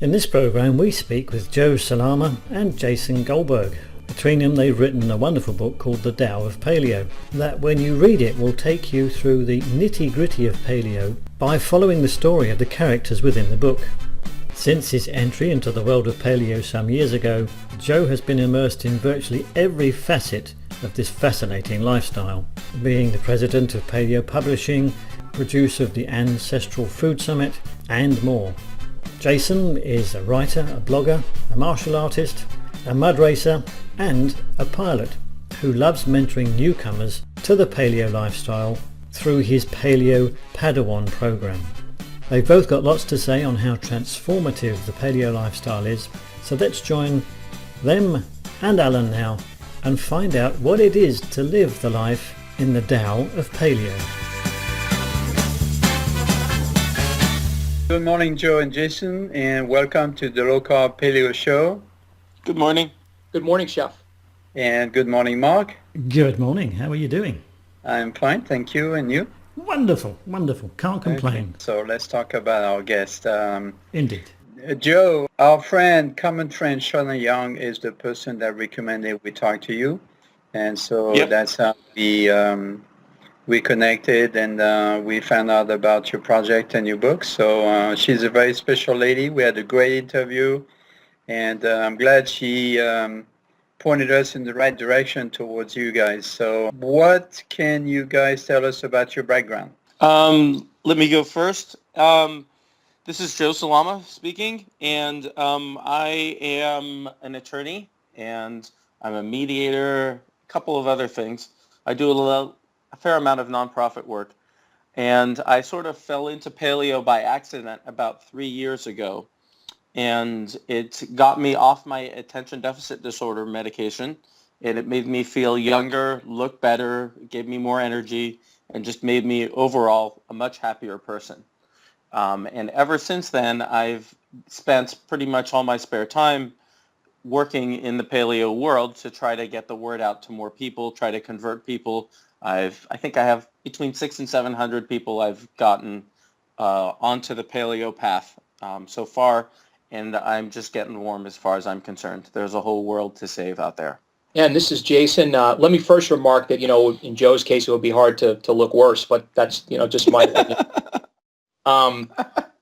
In this program we speak with Joe Salama and Jason Goldberg. Between them they've written a wonderful book called The Tao of Paleo that when you read it will take you through the nitty-gritty of paleo by following the story of the characters within the book. Since his entry into the world of paleo some years ago, Joe has been immersed in virtually every facet of this fascinating lifestyle, being the president of Paleo Publishing, producer of the Ancestral Food Summit, and more. Jason is a writer, a blogger, a martial artist, a mud racer, and a pilot who loves mentoring newcomers to the paleo lifestyle through his Paleo Padawan program. They've both got lots to say on how transformative the paleo lifestyle is, so let's join them and Alain now and find out what it is to live the life in the Tao of Paleo. Good morning, Joe and Jason, and welcome to the Low Carb Paleo Show. Good morning. Good morning, Chef. And good morning, Mark. Good morning. How are you doing? I'm fine, thank you. And you? Wonderful, wonderful. Can't complain. Okay. So let's talk about our guest. Indeed. Joe, our common friend, Shauna Young, is the person that recommended we talk to you. And so That's how we connected and we found out about your project and your book. So she's a very special lady. We had a great interview, and I'm glad she pointed us in the right direction towards you guys. So what can you guys tell us about your background? Let me go first. This is Joe Salama speaking, and I am an attorney, and I'm a mediator, a couple of other things. I do a fair amount of nonprofit work, and I sort of fell into paleo by accident about 3 years ago, and it got me off my attention deficit disorder medication, and it made me feel younger, look better, gave me more energy, and just made me overall a much happier person. And ever since then, I've spent pretty much all my spare time working in the paleo world to try to get the word out to more people, try to convert people. I think I have between 600 and 700 people I've gotten onto the paleo path so far, and I'm just getting warm as far as I'm concerned. There's a whole world to save out there. Yeah, and this is Jason. Let me first remark that, in Joe's case, it would be hard to look worse, but that's, just my opinion.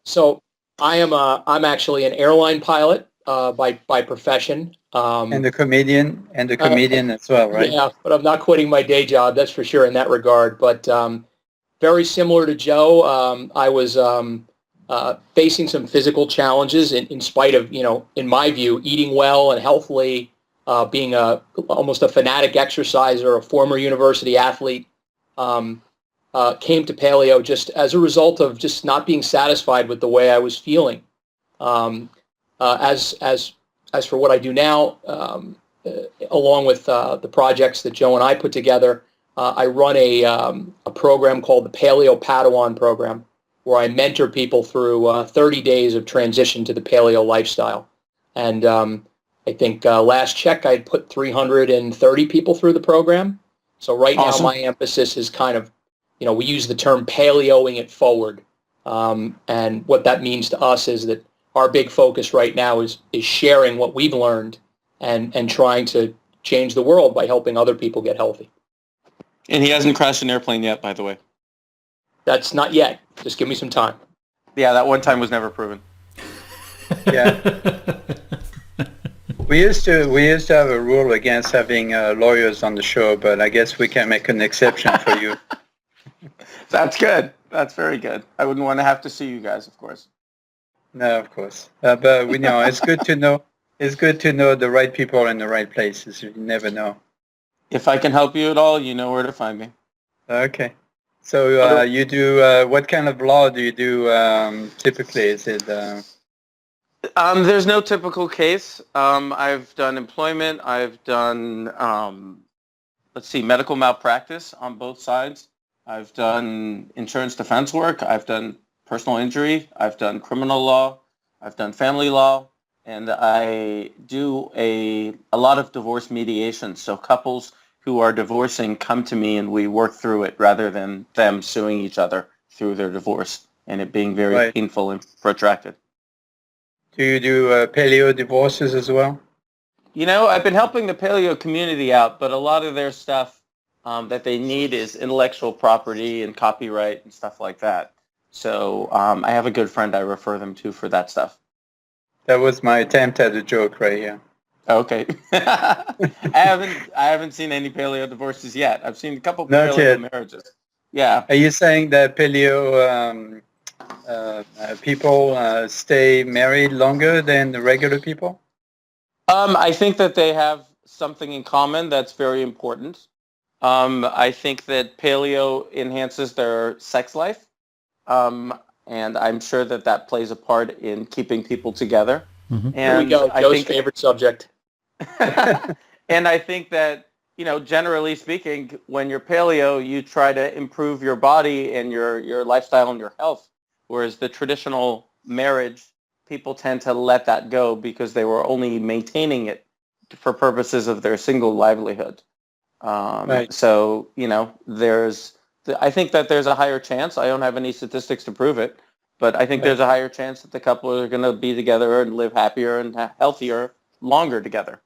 So I'm actually an airline pilot by profession. And the comedian as well, right? Yeah, but I'm not quitting my day job, that's for sure in that regard. But very similar to Joe, I was facing some physical challenges in spite of, in my view, eating well and healthily, being almost a fanatic exerciser, a former university athlete. Came to paleo just as a result of just not being satisfied with the way I was feeling. As for what I do now, along with the projects that Joe and I put together, I run a program called the Paleo Padawan program, where I mentor people through 30 days of transition to the paleo lifestyle. And I think last check I'd put 330 people through the program. So right Awesome. now my emphasis is kind of, we use the term paleoing it forward. And what that means to us is that our big focus right now is sharing what we've learned and trying to change the world by helping other people get healthy. And he hasn't crashed an airplane yet, by the way. That's not yet. Just give me some time. Yeah, that one time was never proven. Yeah. We used to have a rule against having lawyers on the show, but I guess we can make an exception for you. That's good. That's very good. I wouldn't want to have to see you guys, of course. No, of course. But we know it's good to know. It's good to know the right people in the right places. You never know. If I can help you at all, you know where to find me. Okay. So you do what kind of law do you do typically? Is it? There's no typical case. I've done employment. I've done medical malpractice on both sides. I've done insurance defense work. I've done personal injury. I've done criminal law. I've done family law. And I do a lot of divorce mediation. So couples who are divorcing come to me and we work through it rather than them suing each other through their divorce and it being very painful and protracted. Do you do paleo divorces as well? I've been helping the paleo community out, but a lot of their stuff that they need is intellectual property and copyright and stuff like that. So I have a good friend I refer them to for that stuff. That was my attempt at a joke right here. Okay. I haven't seen any paleo divorces yet. I've seen a couple paleo marriages. Yeah. Are you saying that paleo people stay married longer than the regular people? I think that they have something in common that's very important. I think that paleo enhances their sex life. And I'm sure that plays a part in keeping people together. Mm-hmm. And here we go, Joe's favorite subject. And I think that, generally speaking, when you're paleo, you try to improve your body and your lifestyle and your health, whereas the traditional marriage, people tend to let that go because they were only maintaining it for purposes of their single livelihood. Right. So, I think that there's a higher chance. I don't have any statistics to prove it, but I think there's a higher chance that the couple are going to be together and live happier and healthier longer together.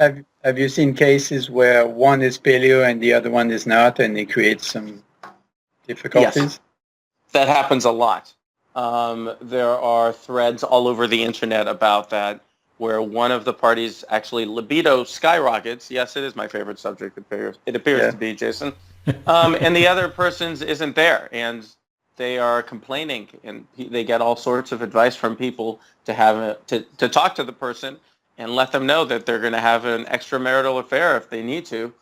Have you seen cases where one is paleo and the other one is not, and it creates some difficulties? Yes, that happens a lot. There are threads all over the internet about that, where one of the parties actually libido skyrockets. Yes, it is my favorite subject. It appears to be, Jason. And the other person's isn't there, and they are complaining, and they get all sorts of advice from people to talk to the person and let them know that they're going to have an extramarital affair if they need to,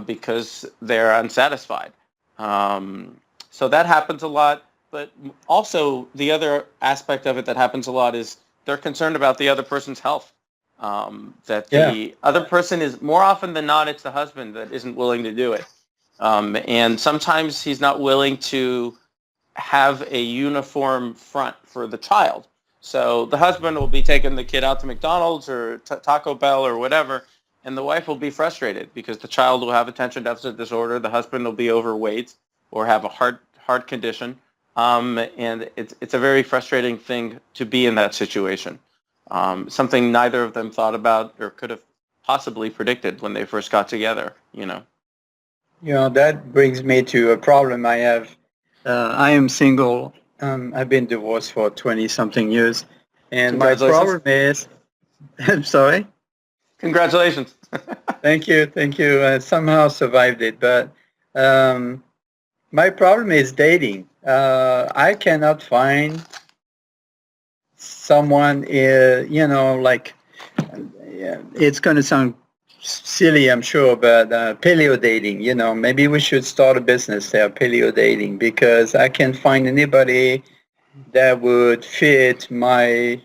because they're unsatisfied. So that happens a lot. But also the other aspect of it that happens a lot is they're concerned about the other person's health. The other person is, more often than not, it's the husband that isn't willing to do it. And sometimes he's not willing to have a uniform front for the child. So the husband will be taking the kid out to McDonald's or Taco Bell or whatever, and the wife will be frustrated because the child will have attention deficit disorder, the husband will be overweight or have a heart condition. And it's a very frustrating thing to be in that situation. Something neither of them thought about or could have possibly predicted when they first got together, That brings me to a problem I have. I am single. I've been divorced for 20-something years. And my problem is, I'm sorry? Congratulations. Thank you. I somehow survived it. But my problem is dating. I cannot find someone, it's going to sound silly, I'm sure, but paleo dating, maybe we should start a business there, paleo dating, because I can't find anybody that would fit my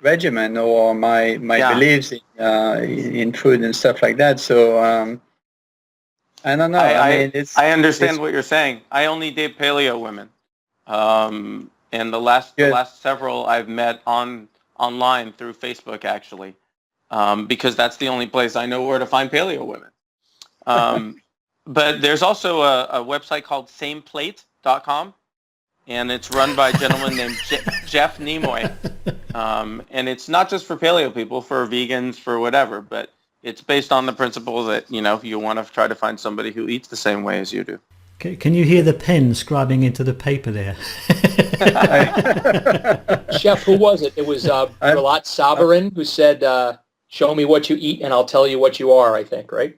regimen or my beliefs in food and stuff like that. So I don't know. I understand what you're saying. I only date paleo women, and the last several I've met online through Facebook, actually. Because that's the only place I know where to find paleo women. But there's also a website called sameplate.com, and it's run by a gentleman named Jeff Nimoy. And it's not just for paleo people, for vegans, for whatever, but it's based on the principle that, you want to try to find somebody who eats the same way as you do. Can you hear the pen scribing into the paper there? Chef, who was it? It was Ralat Sabarin who said, show me what you eat and I'll tell you what you are, I think, right?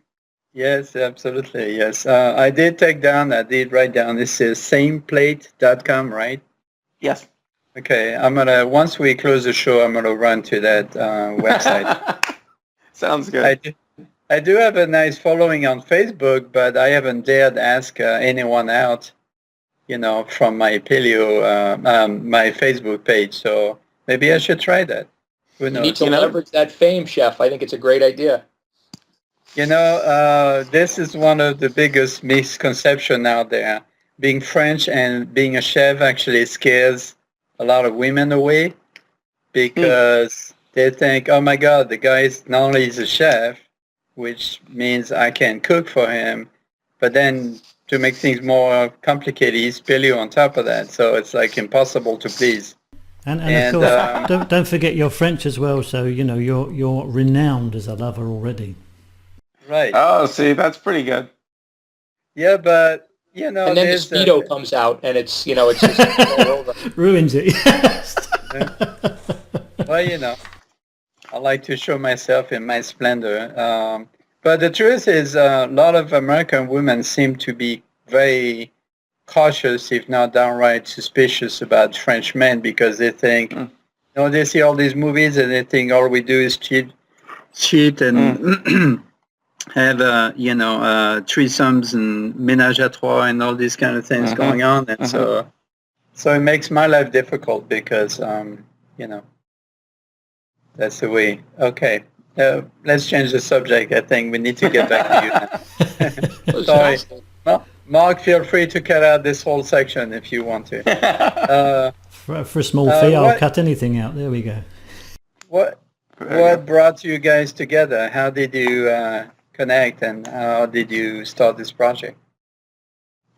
Yes, absolutely, yes. I did write down, this is sameplate.com, right? Yes. Okay, once we close the show, I'm going to run to that website. Sounds good. I do have a nice following on Facebook, but I haven't dared ask anyone out, from my paleo, my Facebook page. So maybe I should try that. Who knows? You need to leverage that fame, Chef. I think it's a great idea. This is one of the biggest misconceptions out there. Being French and being a chef actually scares a lot of women away because they think, oh my God, the guy is not only is a chef, which means I can cook for him, but then to make things more complicated, he's paleo on top of that. So it's like impossible to please. And of course, don't forget your French as well. So you're renowned as a lover already. Right. Oh, see, that's pretty good. Yeah, but and then the Speedo comes out, and it's it's just all over. Ruins it. Well, I like to show myself in my splendor. But the truth is, a lot of American women seem to be very cautious, if not downright suspicious, about French men because they think, they see all these movies and they think all we do is cheat and have threesomes and ménage à trois and all these kind of things going on, and so it makes my life difficult because that's the way. Okay, let's change the subject. I think we need to get back to you now. Sorry. Well, Mark, feel free to cut out this whole section if you want to. For a small fee, I'll cut anything out. There we go. What brought you guys together? How did you connect, and how did you start this project?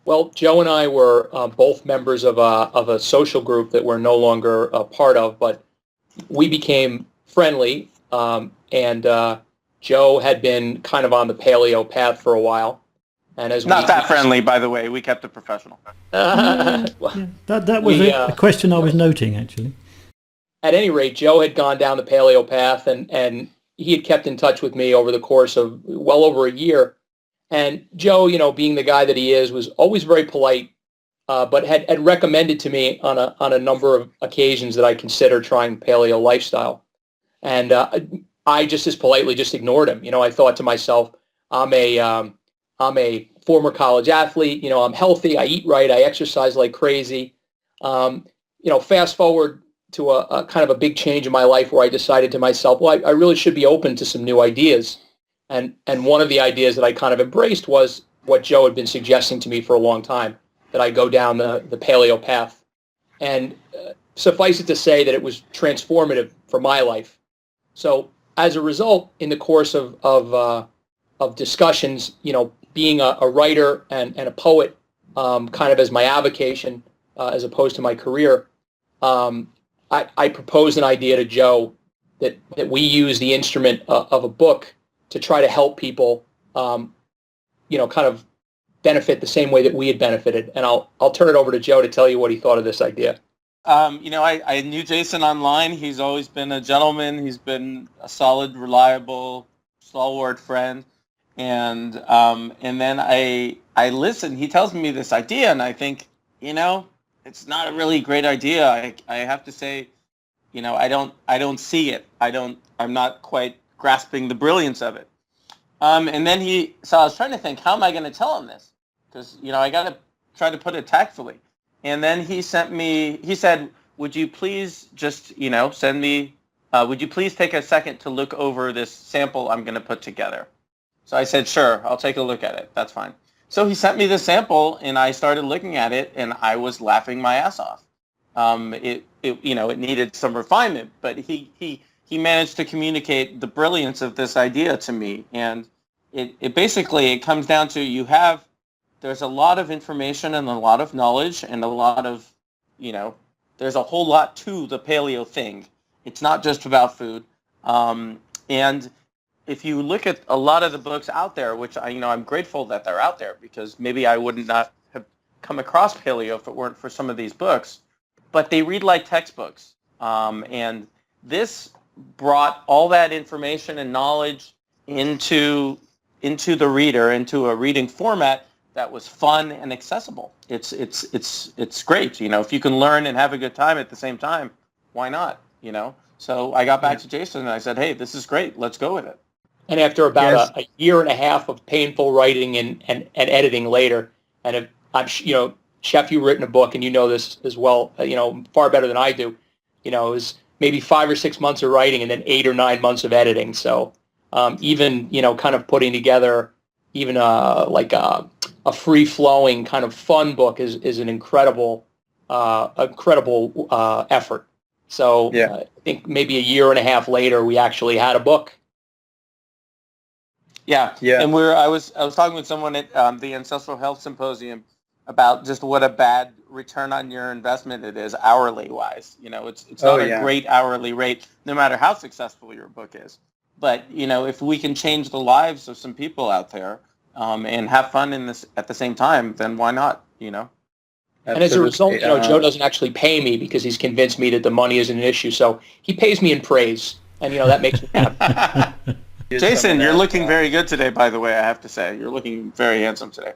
Well, Joe and I were both members of a social group that we're no longer a part of, but we became friendly, and Joe had been kind of on the paleo path for a while. And as not that friendly, by the way, we kept it professional. That was a question I was noting, actually. At any rate, Joe had gone down the paleo path, and he had kept in touch with me over the course of well over a year. And Joe, being the guy that he is, was always very polite, but had recommended to me on a number of occasions that I consider trying the paleo lifestyle. And I just as politely just ignored him. I thought to myself, I'm a former college athlete. I'm healthy. I eat right. I exercise like crazy. Fast forward to a kind of a big change in my life where I decided to myself, well, I really should be open to some new ideas. And one of the ideas that I kind of embraced was what Joe had been suggesting to me for a long time, that I go down the paleo path. And suffice it to say that it was transformative for my life. So as a result, in the course of discussions, being a writer and a poet, kind of as my avocation, as opposed to my career, I proposed an idea to Joe that we use the instrument of a book to try to help people, kind of benefit the same way that we had benefited. And I'll turn it over to Joe to tell you what he thought of this idea. I knew Jason online. He's always been a gentleman. He's been a solid, reliable, stalwart friend. And then I listen. He tells me this idea, and I think, it's not a really great idea. I have to say, I don't see it. I'm not quite grasping the brilliance of it. And then so I was trying to think, how am I going to tell him this? Because, I got to try to put it tactfully. And then he said, would you please just, send me, would you please take a second to look over this sample I'm going to put together? So I said, sure, I'll take a look at it. That's fine. So he sent me the sample, and I started looking at it, and I was laughing my ass off. It needed some refinement, but he managed to communicate the brilliance of this idea to me. And it basically comes down to there's a lot of information and a lot of knowledge and a lot of, there's a whole lot to the paleo thing. It's not just about food. And if you look at a lot of the books out there, which I'm grateful that they're out there, because maybe I would not have come across paleo if it weren't for some of these books, but they read like textbooks. And this brought all that information and knowledge into the reader, into a reading format that was fun and accessible. It's great. If you can learn and have a good time at the same time, why not? So I got back to Jason and I said, hey, this is great. Let's go with it. And after about a year and a half of painful writing and editing later, and I'm Chef, you've written a book, and you know this as well, far better than I do. It was maybe 5 or 6 months of writing and then 8 or 9 months of editing. So even, kind of putting together even a free-flowing kind of fun book is an incredible effort. So I think maybe a year and a half later, we actually had a book. Yeah. And I was talking with someone at the Ancestral Health Symposium about just what a bad return on your investment it is hourly wise. It's not a great hourly rate, no matter how successful your book is. But, if we can change the lives of some people out there and have fun in this at the same time, then why not, And as a result, Joe doesn't actually pay me because he's convinced me that the money isn't an issue. So he pays me in praise, and that makes me happy. Jason, you're looking very good today, by the way. I have to say, you're looking very handsome today.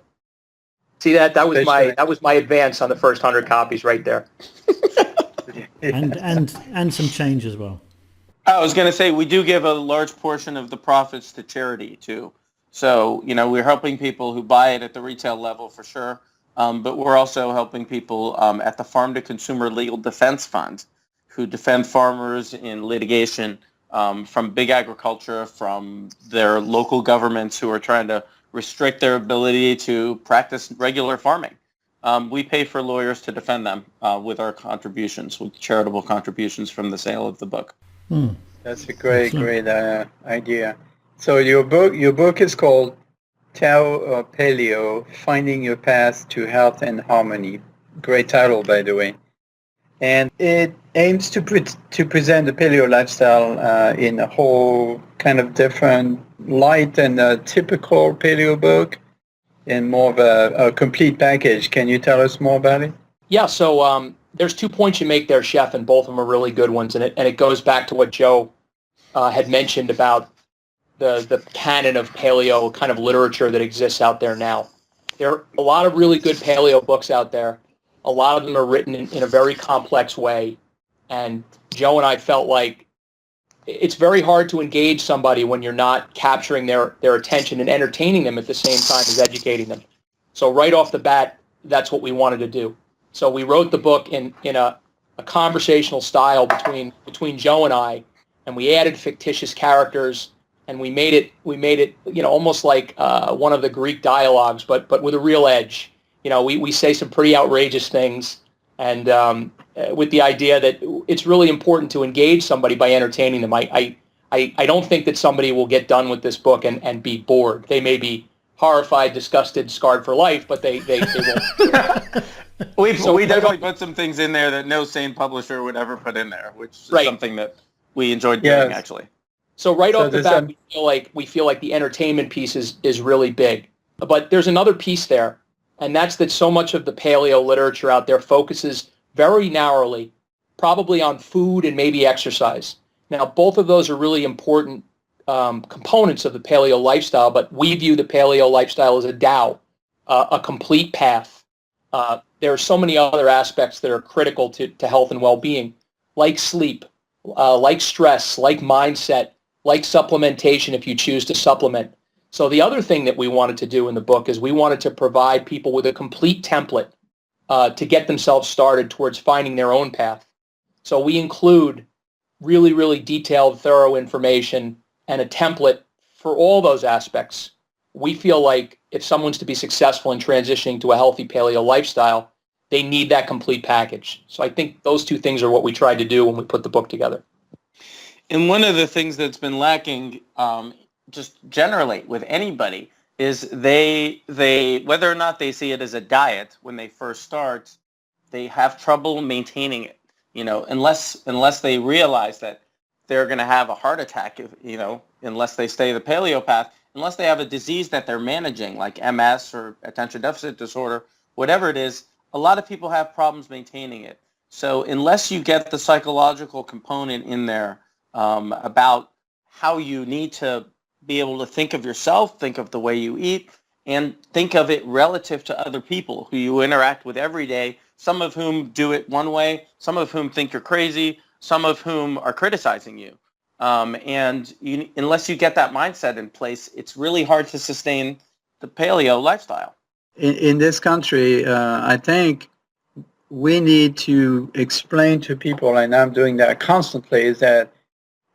See that was my advance on the first 100 copies right there. and some change as well. I was going to say we do give a large portion of the profits to charity too. So we're helping people who buy it at the retail level for sure. But we're also helping people at the Farm to Consumer Legal Defense Fund, who defend farmers in litigation from big agriculture, from their local governments who are trying to restrict their ability to practice regular farming. We pay for lawyers to defend them with our contributions, with charitable contributions from the sale of the book. That's a great idea. So your book is called Tao of Paleo, Finding Your Path to Health and Harmony. Great title, by the way. And it aims to present the paleo lifestyle in a whole kind of different light than a typical paleo book, and more of a complete package. Can you tell us more about it? Yeah, so there's 2 points you make there, Chef, and both of them are really good ones. And it goes back to what Joe had mentioned about the canon of paleo kind of literature that exists out there now. There are a lot of really good paleo books out there. A lot of them are written in a very complex way. And Joe and I felt like it's very hard to engage somebody when you're not capturing their attention and entertaining them at the same time as educating them. So right off the bat, that's what we wanted to do. So we wrote the book in a conversational style between Joe and I, and we added fictitious characters, and we made it almost like one of the Greek dialogues, but with a real edge. We say some pretty outrageous things, and with the idea that it's really important to engage somebody by entertaining them. I don't think that somebody will get done with this book and be bored. They may be horrified, disgusted, scarred for life, but they won't. We definitely put some things in there that no sane publisher would ever put in there, which is something that we enjoyed doing, actually. So off the bat, we feel like the entertainment piece is really big. But there's another piece there, and that's that so much of the paleo literature out there focuses very narrowly, probably on food and maybe exercise. Now, both of those are really important components of the paleo lifestyle, but we view the paleo lifestyle as a Tao, a complete path. There are so many other aspects that are critical to health and well-being, like sleep, like stress, like mindset, like supplementation if you choose to supplement. So the other thing that we wanted to do in the book is we wanted to provide people with a complete template to get themselves started towards finding their own path. So we include really, really detailed, thorough information and a template for all those aspects. We feel like if someone's to be successful in transitioning to a healthy paleo lifestyle, they need that complete package. So I think those two things are what we tried to do when we put the book together. And one of the things that's been lacking just generally with anybody is they whether or not they see it as a diet when they first start, they have trouble maintaining it, unless they realize that they're going to have a heart attack, unless they stay the paleo path, unless they have a disease that they're managing like MS or attention deficit disorder, whatever it is. A lot of people have problems maintaining it. So unless you get the psychological component in there about how you need to be able to think of yourself, think of the way you eat, and think of it relative to other people who you interact with every day, some of whom do it one way, some of whom think you're crazy, some of whom are criticizing you. Unless you get that mindset in place, it's really hard to sustain the paleo lifestyle. In this country, I think we need to explain to people, and I'm doing that constantly, is that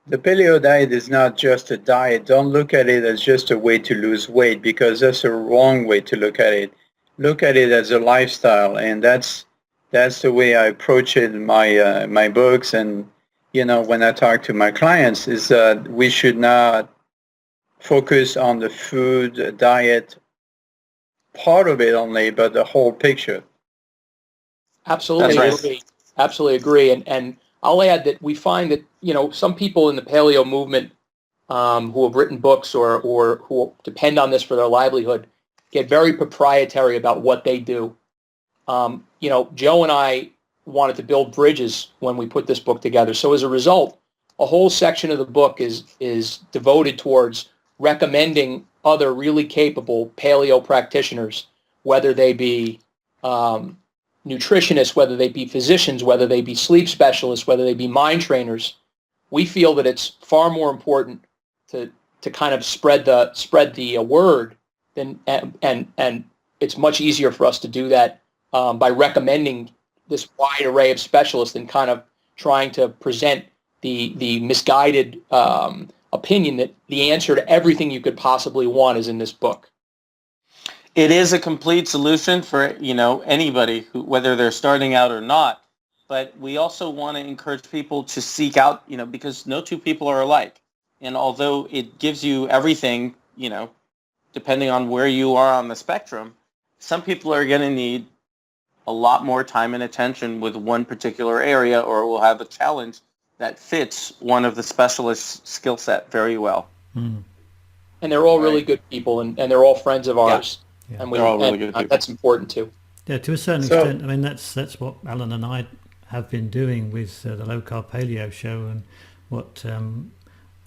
the paleo diet is not just a diet. Don't look at it as just a way to lose weight, because that's a wrong way to look at it. Look at it as a lifestyle, and that's the way I approach it in my books. And when I talk to my clients, is that we should not focus on the food diet part of it only, but the whole picture. Absolutely agree. Absolutely agree. And I'll add that we find that, some people in the paleo movement who have written books or who depend on this for their livelihood get very proprietary about what they do. Joe and I wanted to build bridges when we put this book together. So as a result, a whole section of the book is devoted towards recommending other really capable paleo practitioners, whether they be nutritionists, whether they be physicians, whether they be sleep specialists, whether they be mind trainers. We feel that it's far more important to kind of spread the word and it's much easier for us to do that by recommending this wide array of specialists than kind of trying to present the misguided opinion that the answer to everything you could possibly want is in this book. It is a complete solution for, anybody who, whether they're starting out or not. But we also want to encourage people to seek out, because no two people are alike. And although it gives you everything, depending on where you are on the spectrum, some people are going to need a lot more time and attention with one particular area, or will have a challenge that fits one of the specialist's skill set very well. Mm. And they're all really good people, and they're all friends of ours. Yeah. And they're all really good people. That's important too. Yeah, to a certain extent. I mean, that's what Alain and I have been doing with the Low Carb Paleo show, and what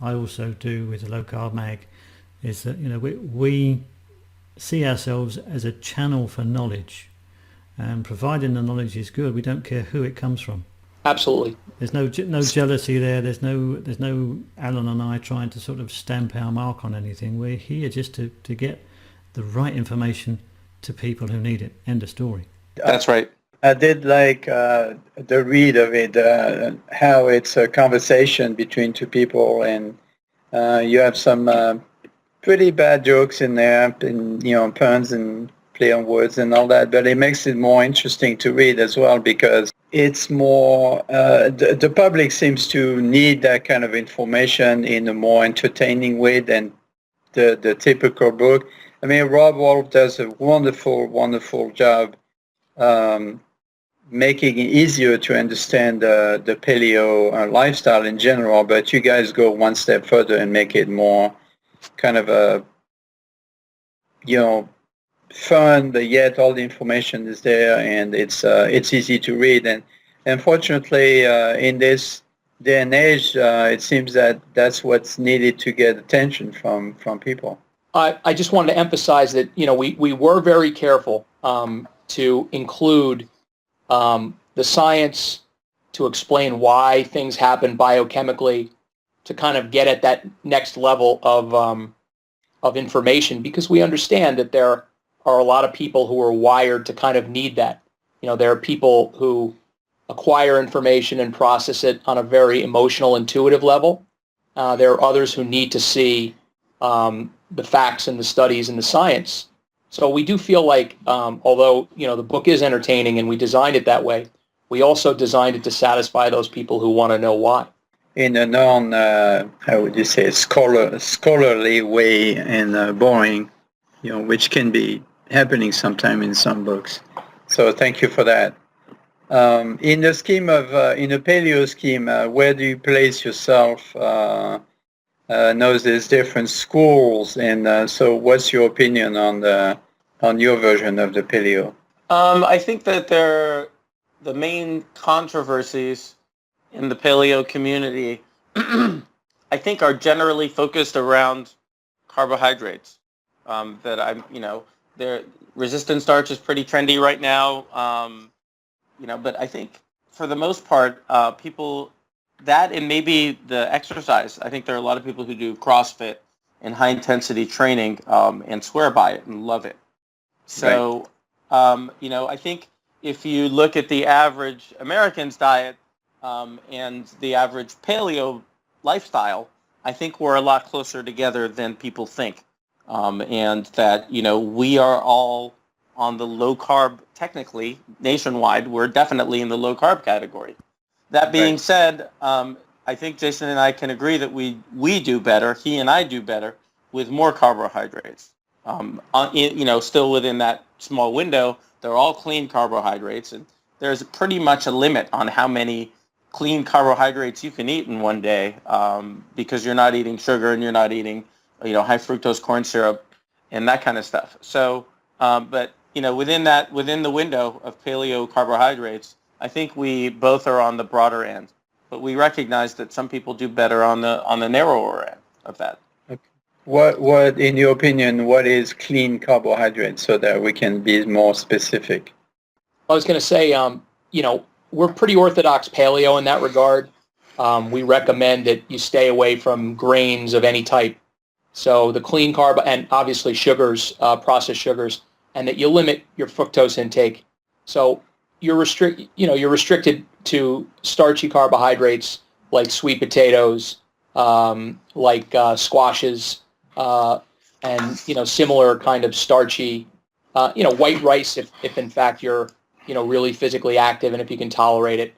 I also do with the Low Carb Mag is that we see ourselves as a channel for knowledge, and providing the knowledge is good, we don't care who it comes from. Absolutely. There's no jealousy there. There's no Alain and I trying to sort of stamp our mark on anything. We're here just to get the right information to people who need it. End of story. That's right. I did like the read of it, how it's a conversation between two people, and you have some pretty bad jokes in there, and puns and play on words and all that, but it makes it more interesting to read as well, because it's more, the public seems to need that kind of information in a more entertaining way than the typical book. I mean, Rob Wolf does a wonderful, wonderful job making it easier to understand the paleo lifestyle in general, but you guys go one step further and make it more kind of a, fun, but yet all the information is there, and it's easy to read. And unfortunately, in this day and age, it seems that that's what's needed to get attention from people. I just wanted to emphasize that we were very careful to include the science to explain why things happen biochemically, to kind of get at that next level of information, because we understand that there are a lot of people who are wired to kind of need that. There are people who acquire information and process it on a very emotional, intuitive level. There are others who need to see the facts and the studies and the science. So we do feel like, although the book is entertaining and we designed it that way, we also designed it to satisfy those people who want to know why. In a how would you say, scholarly way, and boring, which can be happening sometime in some books. So thank you for that. In the scheme of, in the paleo scheme, where do you place yourself? I know there's different schools, and so what's your opinion on your version of the paleo? I think that the main controversies in the paleo community, I think, are generally focused around carbohydrates. Their resistant starch is pretty trendy right now. But I think for the most part, people, that and maybe the exercise. I think there are a lot of people who do CrossFit and high intensity training and swear by it and love it. So, right. I think if you look at the average American's diet and the average paleo lifestyle, I think we're a lot closer together than people think. And that, we are all on the low carb, technically, nationwide, we're definitely in the low carb category. That being said, I think Jason and I can agree that we do better, he and I do better, with more carbohydrates. still within that small window, they're all clean carbohydrates, and there's pretty much a limit on how many clean carbohydrates you can eat in one day, because you're not eating sugar and you're not eating, high fructose corn syrup and that kind of stuff. So, but within the window of paleo carbohydrates, I think we both are on the broader end, but we recognize that some people do better on the narrower end of that. Okay. What, in your opinion, what is clean carbohydrate so that we can be more specific? I was going to say, we're pretty orthodox paleo in that regard. We recommend that you stay away from grains of any type. So the clean carb and obviously sugars, processed sugars, and that you limit your fructose intake. So you're restricted to starchy carbohydrates like sweet potatoes, like squashes, and similar kind of starchy, white rice if in fact you're really physically active and if you can tolerate it.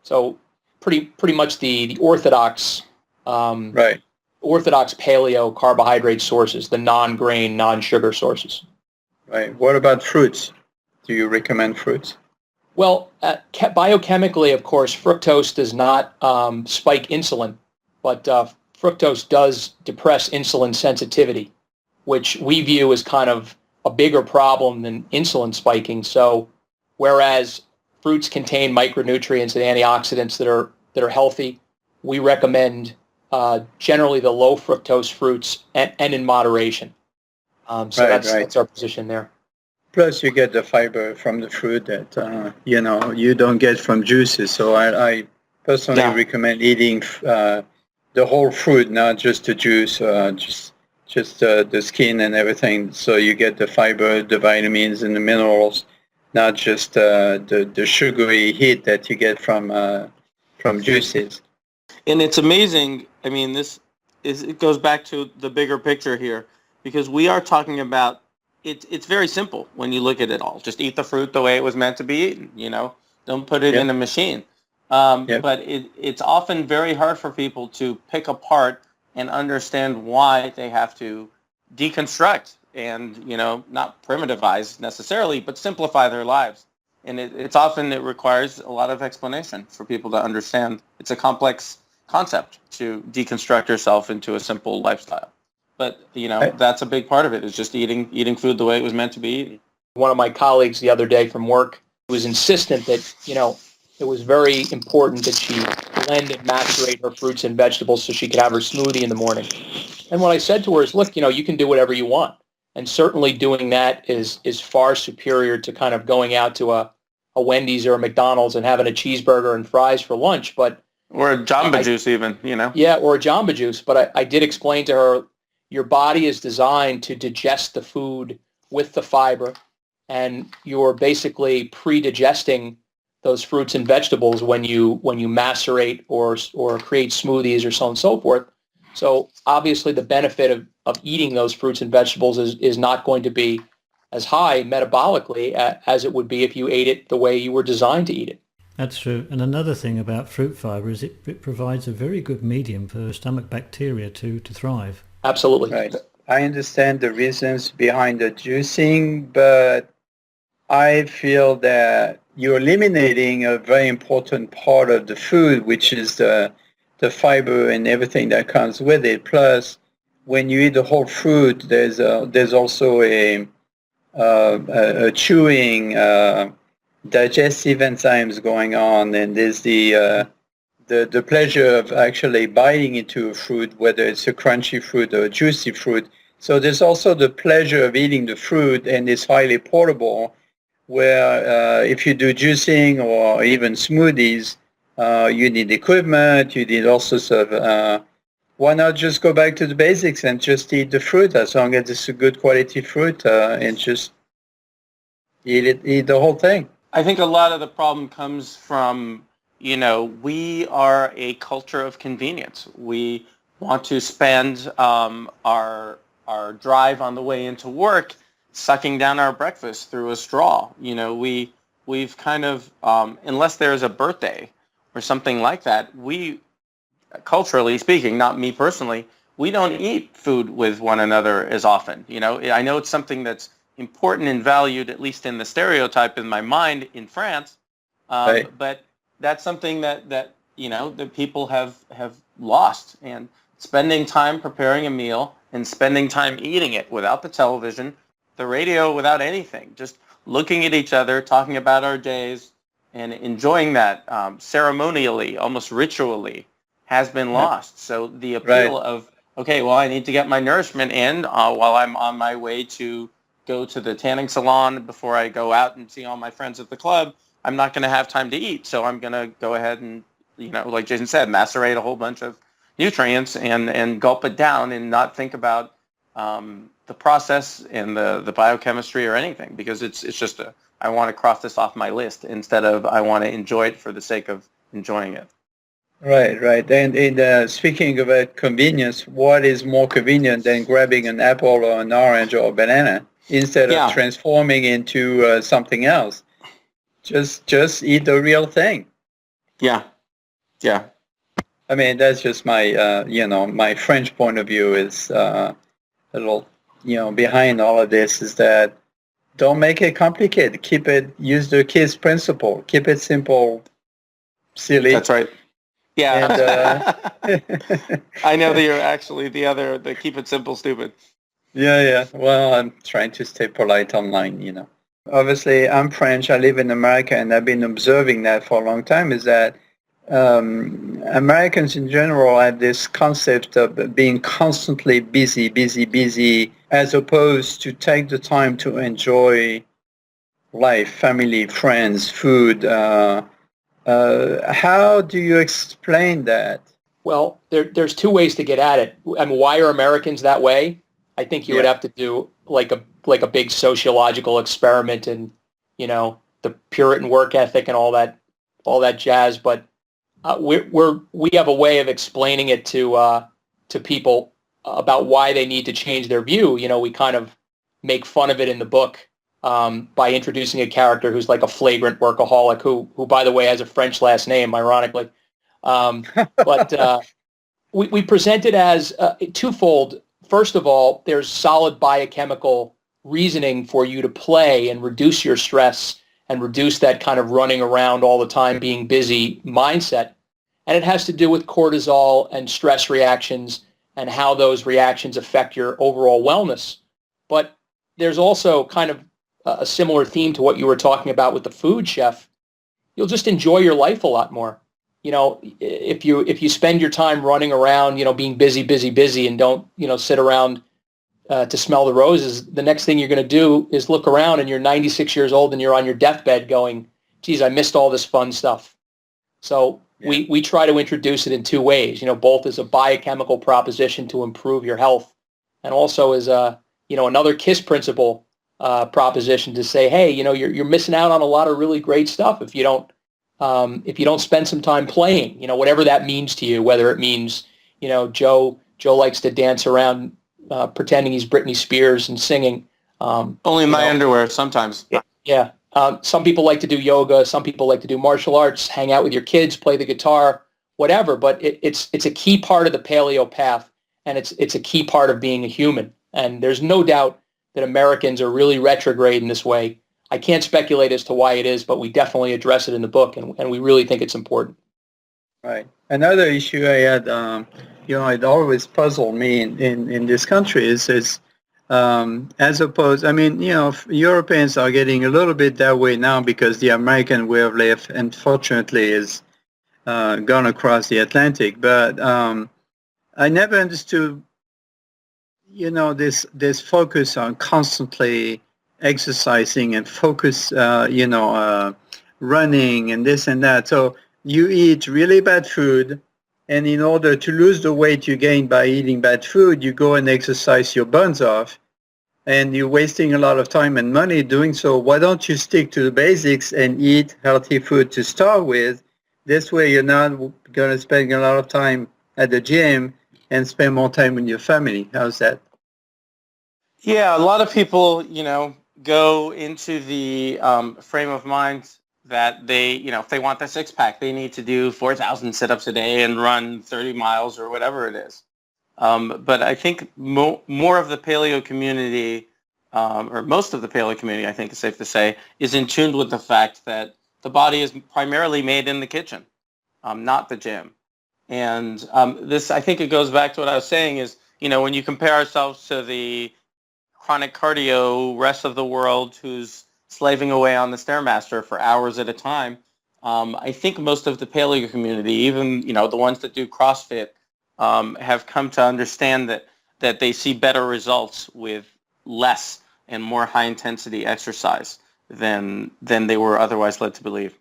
So pretty much the orthodox Right. orthodox paleo carbohydrate sources, the non-grain, non-sugar sources. Right. What about fruits? Do you recommend fruits? Well, biochemically, of course, fructose does not spike insulin, but fructose does depress insulin sensitivity, which we view as kind of a bigger problem than insulin spiking. So whereas fruits contain micronutrients and antioxidants that are healthy, we recommend generally the low fructose fruits and in moderation. That's our position there. Plus, you get the fiber from the fruit that you don't get from juices. So I personally recommend eating the whole fruit, not just the juice, just the skin and everything. So you get the fiber, the vitamins, and the minerals, not just the sugary hit that you get from juices. And it's amazing. I mean, it goes back to the bigger picture here, because we are talking about it's very simple when you look at it all. Just eat the fruit the way it was meant to be eaten. Don't put it in a machine. But it's often very hard for people to pick apart and understand why they have to deconstruct and not primitivize necessarily, but simplify their lives. And it requires a lot of explanation for people to understand. It's a complex concept to deconstruct yourself into a simple lifestyle. But, that's a big part of it, is just eating food the way it was meant to be eaten. One of my colleagues the other day from work was insistent that, it was very important that she blend and macerate her fruits and vegetables so she could have her smoothie in the morning. And what I said to her is, look, you can do whatever you want. And certainly doing that is far superior to kind of going out to a Wendy's or a McDonald's and having a cheeseburger and fries for lunch. Or a Jamba Juice even, Yeah, or a Jamba Juice. But I did explain to her, your body is designed to digest the food with the fiber, and you're basically pre-digesting those fruits and vegetables when you macerate or create smoothies or so on and so forth. So obviously the benefit of eating those fruits and vegetables is not going to be as high metabolically as it would be if you ate it the way you were designed to eat it. That's true. And another thing about fruit fiber is it provides a very good medium for stomach bacteria to thrive. Absolutely. Right. I understand the reasons behind the juicing, but I feel that you're eliminating a very important part of the food, which is the fiber and everything that comes with it. Plus, when you eat the whole fruit, there's also a chewing, digestive enzymes going on, and there's the pleasure of actually biting into a fruit, whether it's a crunchy fruit or a juicy fruit. So there's also the pleasure of eating the fruit, and it's highly portable, where if you do juicing or even smoothies, you need equipment, you need all sorts of... why not just go back to the basics and just eat the fruit, as long as it's a good quality fruit, and just eat the whole thing? I think a lot of the problem comes from, we are a culture of convenience. We want to spend our drive on the way into work sucking down our breakfast through a straw. We've kind of, unless there's a birthday or something like that, we, culturally speaking, not me personally, we don't eat food with one another as often. I know it's something that's important and valued, at least in the stereotype in my mind in France. Right. But that's something that that people have lost. And spending time preparing a meal and spending time eating it without the television, the radio, without anything, just looking at each other, talking about our days, and enjoying that ceremonially, almost ritually, has been lost. So the appeal of, okay, well, I need to get my nourishment in while I'm on my way to go to the tanning salon before I go out and see all my friends at the club. I'm not going to have time to eat, so I'm going to go ahead and, like Jason said, macerate a whole bunch of nutrients and gulp it down and not think about the process and the biochemistry or anything, because it's just I want to cross this off my list instead of I want to enjoy it for the sake of enjoying it. Right. And speaking about convenience, what is more convenient than grabbing an apple or an orange or a banana instead of transforming into something else? Just eat the real thing. Yeah. I mean, that's just my, my French point of view is a little, behind all of this is that don't make it complicated. Use the KISS principle. Keep it simple, silly. That's right. Yeah. And, I know that you're actually the keep it simple, stupid. Yeah. Well, I'm trying to stay polite online, Obviously, I'm French. I live in America, and I've been observing that for a long time, is that Americans in general have this concept of being constantly busy, as opposed to take the time to enjoy life, family, friends, food. How do you explain that? Well, there's two ways to get at it. I mean, why are Americans that way? I think you would have to do like a big sociological experiment and, the Puritan work ethic and all that jazz. But we have a way of explaining it to people about why they need to change their view. We kind of make fun of it in the book by introducing a character who's like a flagrant workaholic who by the way has a French last name, ironically. But we present it as twofold. First of all, there's solid biochemical reasoning for you to play and reduce your stress and reduce that kind of running around all the time, being busy mindset. And it has to do with cortisol and stress reactions and how those reactions affect your overall wellness. But there's also kind of a similar theme to what you were talking about with the food, chef. You'll just enjoy your life a lot more. If you spend your time running around, being busy and don't, sit around to smell the roses, the next thing you're going to do is look around and you're 96 years old and you're on your deathbed going, geez, I missed all this fun stuff. So we try to introduce it in two ways, both as a biochemical proposition to improve your health and also as another KISS principle proposition to say, hey, you're missing out on a lot of really great stuff if you don't spend some time playing, whatever that means to you, whether it means, Joe likes to dance around pretending he's Britney Spears and singing. Only in my underwear sometimes. Yeah. Some people like to do yoga. Some people like to do martial arts, hang out with your kids, play the guitar, whatever. But it's a key part of the paleo path, and it's a key part of being a human. And there's no doubt that Americans are really retrograde in this way. I can't speculate as to why it is, but we definitely address it in the book, and we really think it's important. Right. Another issue I had, it always puzzled me in this country is as opposed, Europeans are getting a little bit that way now because the American way of life, unfortunately, is gone across the Atlantic. But I never understood, this focus on constantly exercising and focus, running and this and that. So you eat really bad food, and in order to lose the weight you gain by eating bad food, you go and exercise your buns off, and you're wasting a lot of time and money doing so. Why don't you stick to the basics and eat healthy food to start with? This way you're not going to spend a lot of time at the gym and spend more time with your family. How's that? Yeah, a lot of people, go into the frame of mind that they, if they want the six-pack, they need to do 4,000 sit-ups a day and run 30 miles or whatever it is. But I think more of the paleo community, or most of the paleo community, I think it's safe to say, is in tune with the fact that the body is primarily made in the kitchen, not the gym. And this, I think it goes back to what I was saying is, when you compare ourselves to the chronic cardio rest of the world who's slaving away on the Stairmaster for hours at a time, I think most of the paleo community, even, the ones that do CrossFit, have come to understand that they see better results with less and more high-intensity exercise than they were otherwise led to believe.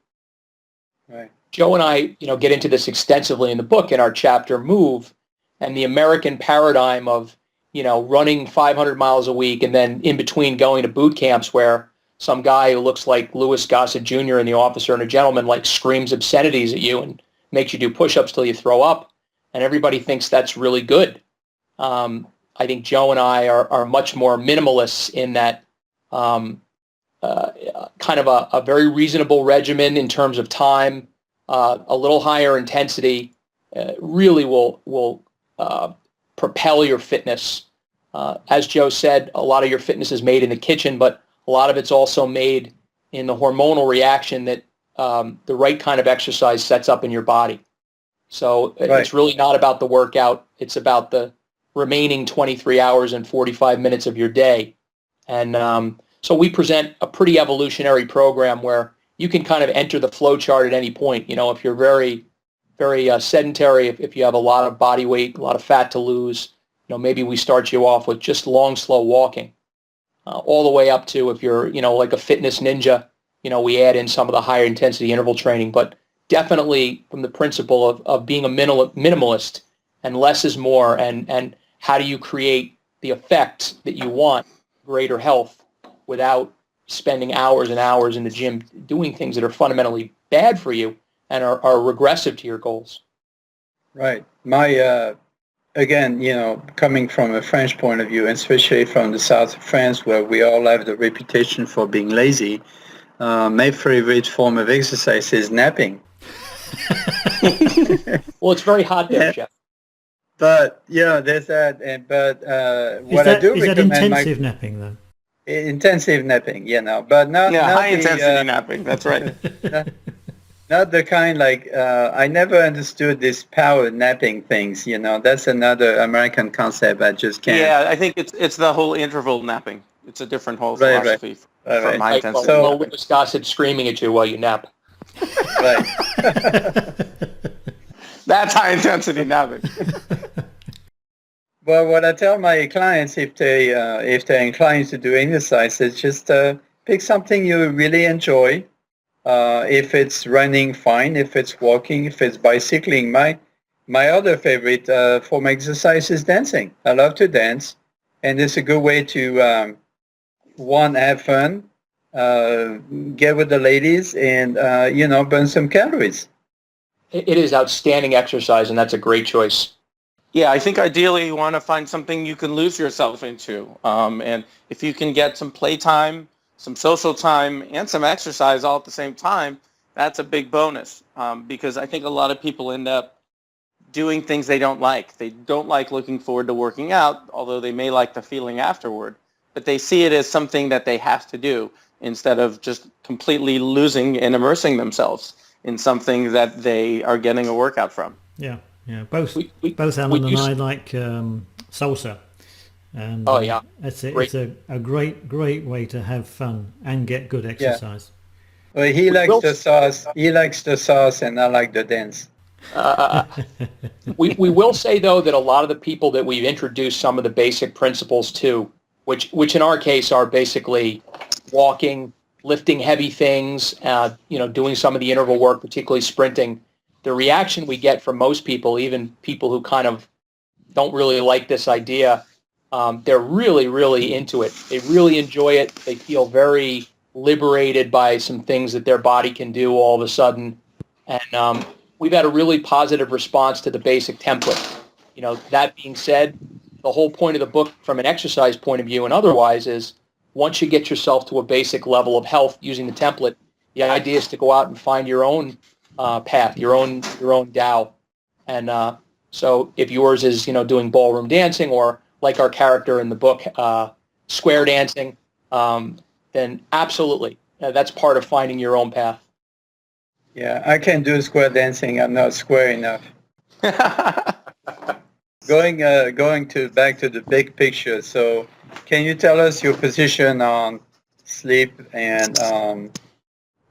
Right. Joe and I, get into this extensively in the book in our chapter Move, and the American paradigm of, running 500 miles a week and then in between going to boot camps where some guy who looks like Louis Gossett Jr. in The Officer and a Gentleman screams obscenities at you and makes you do push-ups till you throw up, and everybody thinks that's really good. I think Joe and I are much more minimalists in that kind of a very reasonable regimen in terms of time, a little higher intensity, really will propel your fitness. As Joe said, a lot of your fitness is made in the kitchen, but a lot of it's also made in the hormonal reaction that the right kind of exercise sets up in your body. So It's really not about the workout. It's about the remaining 23 hours and 45 minutes of your day. And so we present a pretty evolutionary program where you can kind of enter the flow chart at any point. If you're very, very sedentary, if you have a lot of body weight, a lot of fat to lose, maybe we start you off with just long, slow walking, all the way up to if you're, like a fitness ninja, we add in some of the higher intensity interval training, but definitely from the principle of being a minimalist and less is more, and how do you create the effect that you want, greater health, without spending hours and hours in the gym doing things that are fundamentally bad for you and are regressive to your goals. Right. My, again, coming from a French point of view, and especially from the south of France, where we all have the reputation for being lazy, my favorite form of exercise is napping. Well, it's very hot there, Jeff. But, there's that. I do recommend... Is that intensive napping, though? Intensive napping, but not high-intensity napping, that's right. Not the kind I never understood this power napping things, That's another American concept I just can't... Yeah, I think it's the whole interval napping. It's a different whole philosophy from high-intensity napping. So, Louis Gossett screaming at you while you nap. Right. That's high-intensity napping. Well, what I tell my clients if they're inclined to do exercise is just pick something you really enjoy. If it's running, fine. If it's walking, if it's bicycling, my other favorite form of exercise is dancing. I love to dance, and it's a good way to have fun, get with the ladies, and burn some calories. It is outstanding exercise, and that's a great choice. Yeah, I think ideally you want to find something you can lose yourself into. And if you can get some playtime, some social time, and some exercise all at the same time, that's a big bonus. Because I think a lot of people end up doing things they don't like. They don't like looking forward to working out, although they may like the feeling afterward. But they see it as something that they have to do instead of just completely losing and immersing themselves in something that they are getting a workout from. Yeah. Both Alain and I like salsa, and it's a great way to have fun and get good exercise. Yeah. Well, he likes the sauce. He likes the sauce, and I like the dance. We will say though that a lot of the people that we've introduced some of the basic principles to, which in our case are basically walking, lifting heavy things, doing some of the interval work, particularly sprinting. The reaction we get from most people, even people who kind of don't really like this idea, they're really, really into it. They really enjoy it. They feel very liberated by some things that their body can do all of a sudden. And we've had a really positive response to the basic template. That being said, the whole point of the book from an exercise point of view and otherwise is once you get yourself to a basic level of health using the template, the idea is to go out and find your own path, your own Tao, and So if yours is, doing ballroom dancing or like our character in the book, square dancing, then absolutely, that's part of finding your own path. Yeah, I can do square dancing. I'm not square enough. Going back to the big picture. So, can you tell us your position on sleep and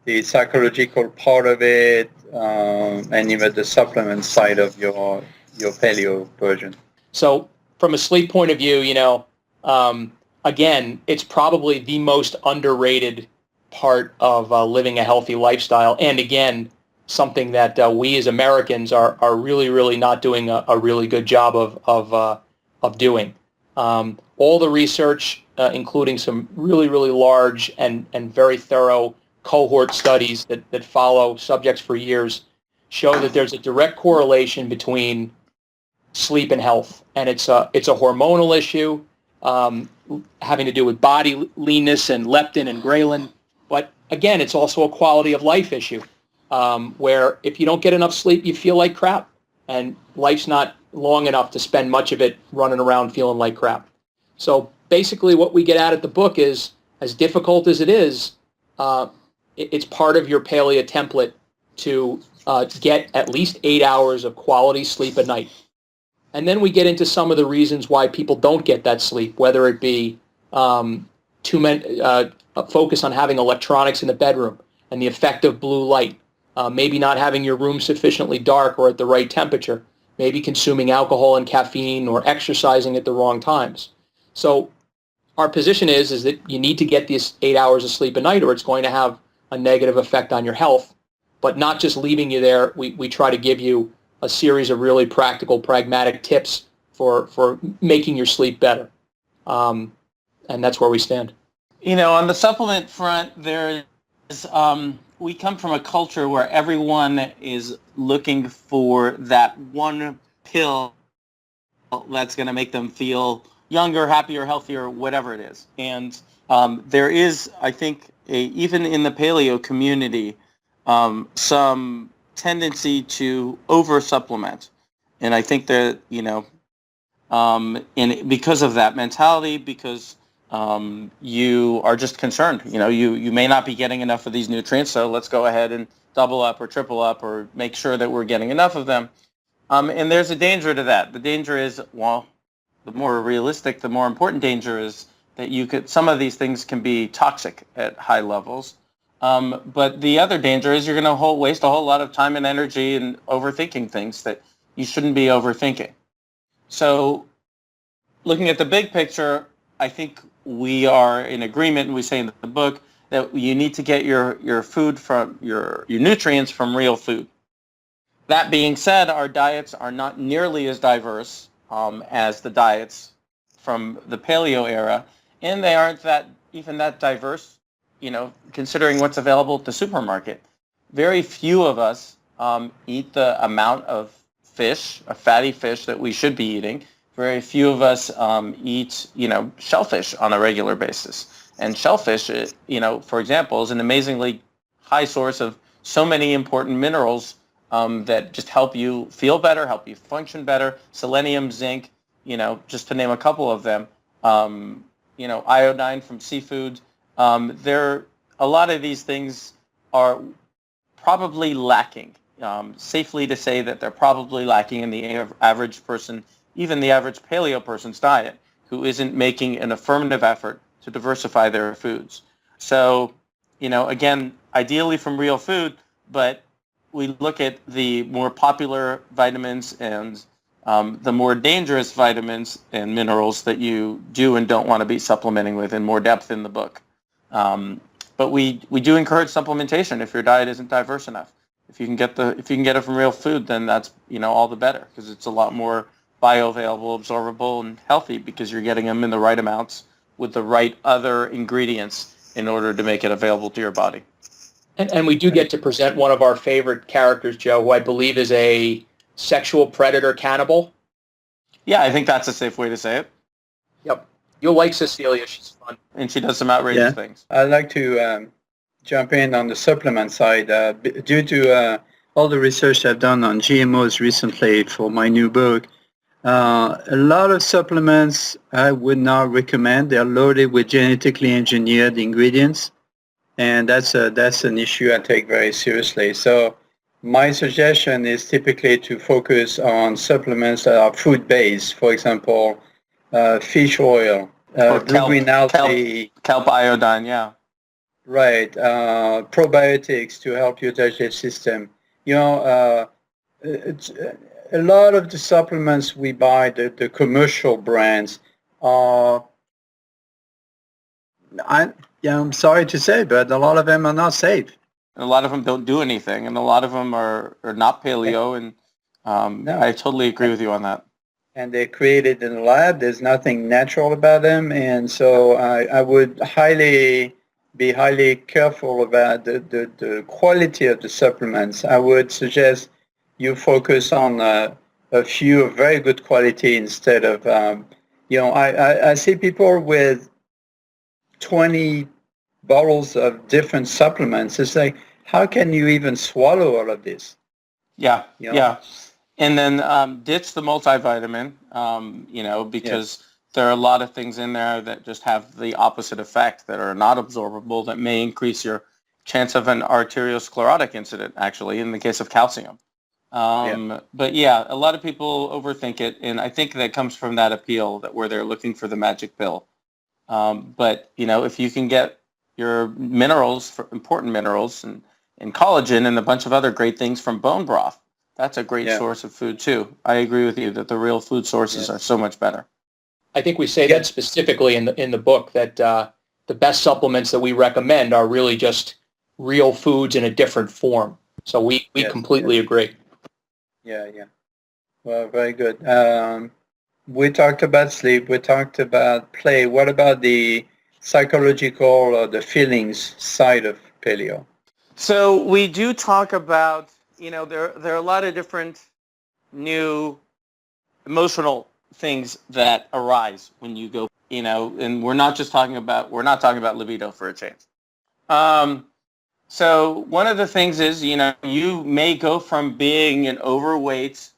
the psychological part of it, and even the supplement side of your paleo version? So, from a sleep point of view, again, it's probably the most underrated part of living a healthy lifestyle. And again, something that we as Americans are really, really not doing a really good job of doing. All the research, including some really, really large and very thorough cohort studies that follow subjects for years, show that there's a direct correlation between sleep and health. And it's a hormonal issue having to do with body leanness and leptin and ghrelin. But again, it's also a quality of life issue. Where if you don't get enough sleep, you feel like crap. And life's not long enough to spend much of it running around feeling like crap. So basically what we get at the book is, as difficult as it is, it's part of your paleo template to get at least 8 hours of quality sleep a night. And then we get into some of the reasons why people don't get that sleep, whether it be a focus on having electronics in the bedroom and the effect of blue light. Maybe not having your room sufficiently dark or at the right temperature, maybe consuming alcohol and caffeine or exercising at the wrong times. So our position is that you need to get these 8 hours of sleep a night or it's going to have a negative effect on your health, but not just leaving you there. We try to give you a series of really practical, pragmatic tips for making your sleep better. And that's where we stand. On the supplement front, there is... we come from a culture where everyone is looking for that one pill that's going to make them feel younger, happier, healthier, whatever it is. And there is, I think, even in the paleo community, some tendency to over-supplement. And I think that, and because of that mentality, because you are just concerned. You may not be getting enough of these nutrients, so let's go ahead and double up or triple up or make sure that we're getting enough of them. And there's a danger to that. The danger is, the more realistic, the more important danger is that some of these things can be toxic at high levels. But the other danger is you're going to waste a whole lot of time and energy in overthinking things that you shouldn't be overthinking. So looking at the big picture, I think we are in agreement, and we say in the book, that you need to get your food from your nutrients from real food. That being said, our diets are not nearly as diverse as the diets from the paleo era, and they aren't even that diverse, considering what's available at the supermarket. Very few of us eat the amount of fish, a fatty fish, that we should be eating. Very few of us eat, shellfish on a regular basis. And shellfish, for example, is an amazingly high source of so many important minerals that just help you feel better, help you function better. Selenium, zinc, just to name a couple of them. Iodine from seafood. A lot of these things are probably lacking. Safely to say that they're probably lacking in the average person, even the average paleo person's diet, who isn't making an affirmative effort to diversify their foods. So, again, ideally from real food, but we look at the more popular vitamins and the more dangerous vitamins and minerals that you do and don't want to be supplementing with in more depth in the book. But we do encourage supplementation if your diet isn't diverse enough. If you can get it from real food, then that's all the better, because it's a lot more bioavailable, absorbable, and healthy because you're getting them in the right amounts with the right other ingredients in order to make it available to your body. And we do get to present one of our favorite characters, Joe, who I believe is a sexual predator cannibal. Yeah, I think that's a safe way to say it. Yep. You'll like Cecilia. She's fun. And she does some outrageous things. I'd like to jump in on the supplement side. Due to all the research I've done on GMOs recently for my new book, a lot of supplements I would not recommend. They're loaded with genetically engineered ingredients, and that's an issue I take very seriously. So my suggestion is typically to focus on supplements that are food-based. For example, fish oil, Or blue green algae, kelp iodine, yeah. right? Probiotics to help your digestive system. It's, a lot of the supplements we buy, the commercial brands, are, I'm sorry to say, but a lot of them are not safe. And a lot of them don't do anything, and a lot of them are not paleo, and No. I totally agree with you on that. And they're created in a lab. There's nothing natural about them. And so I would be highly careful about the quality of the supplements. I would suggest you focus on a few of very good quality instead of, I see people with 20 bottles of different supplements. It's like, how can you even swallow all of this? Yeah, You know? yeah. And then ditch the multivitamin, because there are a lot of things in there that just have the opposite effect, that are not absorbable, that may increase your chance of an arteriosclerotic incident, actually, in the case of calcium. But yeah, a lot of people overthink it, and I think that comes from that appeal, that where they're looking for the magic pill. But, if you can get your minerals, important minerals, and collagen and a bunch of other great things from bone broth, that's a great source of food too. I agree with you that the real food sources are so much better. I think we say that specifically in the book, that the best supplements that we recommend are really just real foods in a different form. So we completely agree. Yeah. Well, very good. We talked about sleep. We talked about play. What about the psychological or the feelings side of paleo? So we do talk about, there are a lot of different new emotional things that arise when you go, and we're not talking about libido for a change. So one of the things is, you may go from being an overweight,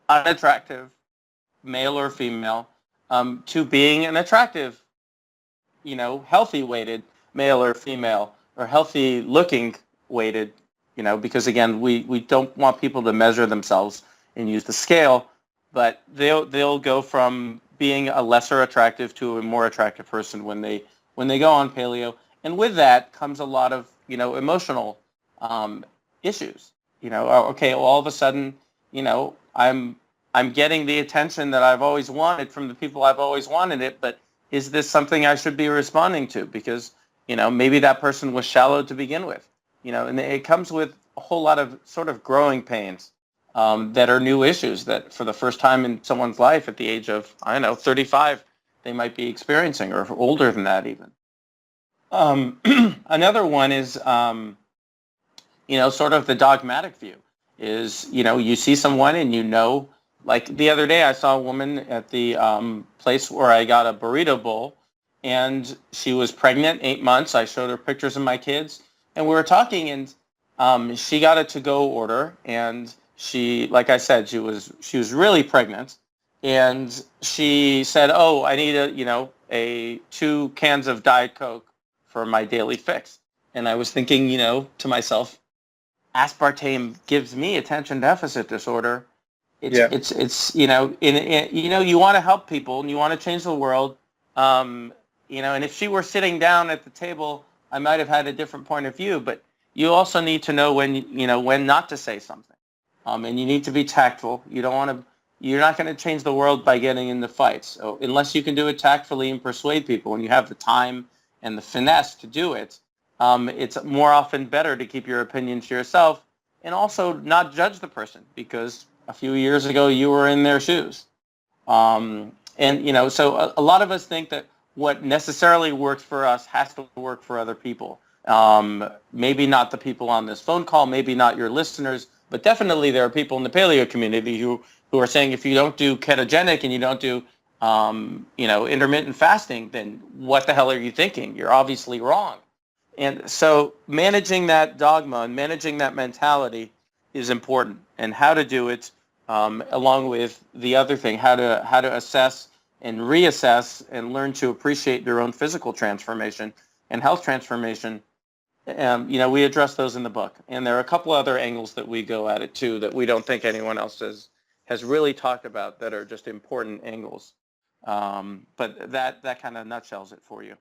unattractive male or female, to being an attractive, healthy weighted male or female, or healthy looking weighted, because again, we don't want people to measure themselves and use the scale, but they'll go from being a lesser attractive to a more attractive person when they go on paleo. And with that comes a lot of, emotional issues. Okay, well, all of a sudden, I'm getting the attention that I've always wanted from the people I've always wanted it, but is this something I should be responding to? Because, maybe that person was shallow to begin with, and it comes with a whole lot of sort of growing pains that are new issues that for the first time in someone's life at the age of, 35, they might be experiencing, or older than that even. Another one is, sort of the dogmatic view is, you see someone and like the other day I saw a woman at the place where I got a burrito bowl, and she was pregnant, 8 months. I showed her pictures of my kids, and we were talking, and she got a to-go order, and she, like I said, she was really pregnant, and she said, "Oh, I need a 2 cans of Diet Coke for my daily fix." And I was thinking, to myself, aspartame gives me attention deficit disorder. It's you want to help people and you want to change the world, and if she were sitting down at the table, I might have had a different point of view. But you also need to know when not to say something, and you need to be tactful. You're not going to change the world by getting into fights. So unless you can do it tactfully and persuade people, and you have the time and the finesse to do it, it's more often better to keep your opinions to yourself and also not judge the person, because a few years ago you were in their shoes. So a lot of us think that what necessarily works for us has to work for other people. Maybe not the people on this phone call, maybe not your listeners, but definitely there are people in the paleo community who are saying if you don't do ketogenic and you don't do intermittent fasting, then what the hell are you thinking? You're obviously wrong. And so managing that dogma and managing that mentality is important, and how to do it, along with the other thing, how to assess and reassess and learn to appreciate your own physical transformation and health transformation. We address those in the book, and there are a couple other angles that we go at it too that we don't think anyone else has really talked about, that are just important angles. But that kind of nutshells it for you.